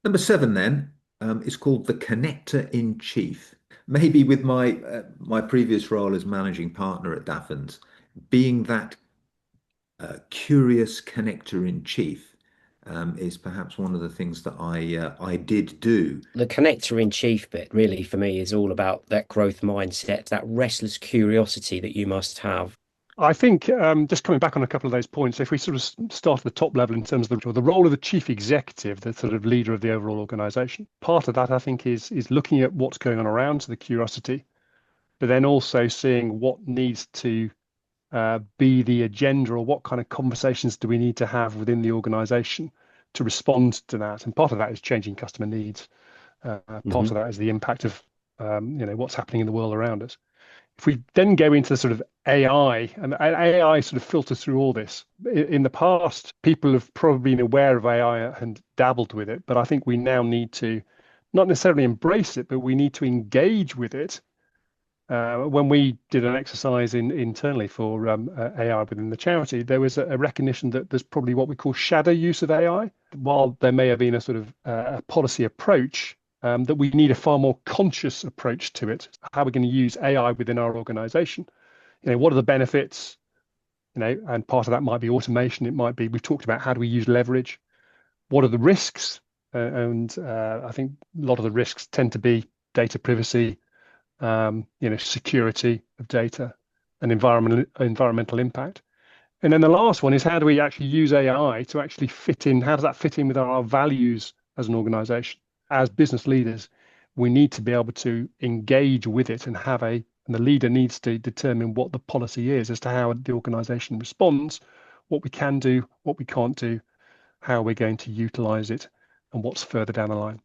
Number seven, then, is called the connector in chief. Maybe with my previous role as managing partner at Daffins, being that curious connector in chief is perhaps one of the things that I did do. The connector in chief bit really for me is all about that growth mindset, that restless curiosity that you must have. I think just coming back on a couple of those points, if we sort of start at the top level in terms of the role of the chief executive, the sort of leader of the overall organization, part of that I think is looking at what's going on around, so the curiosity, but then also seeing what needs to be the agenda or what kind of conversations do we need to have within the organization to respond to that. And part of that is changing customer needs. Part of Hmm. that is the impact of what's happening in the world around us. If we then go into sort of AI, and AI sort of filters through all this. In the past, people have probably been aware of AI and dabbled with it, but I think we now need to not necessarily embrace it, but we need to engage with it. When we did an exercise internally for AI within the charity, there was a recognition that there's probably what we call shadow use of AI. While there may have been a sort of a policy approach, that we need a far more conscious approach to it. How we're going to use AI within our organization. What are the benefits? And part of that might be automation. It might be, we've talked about how do we use leverage? What are the risks? And I think a lot of the risks tend to be data privacy, security of data and environmental impact. And then the last one is how do we actually use AI to actually fit in? How does that fit in with our values as an organization? As business leaders, we need to be able to engage with it and and the leader needs to determine what the policy is as to how the organization responds, what we can do, what we can't do, how we're going to utilize it, and what's further down the line.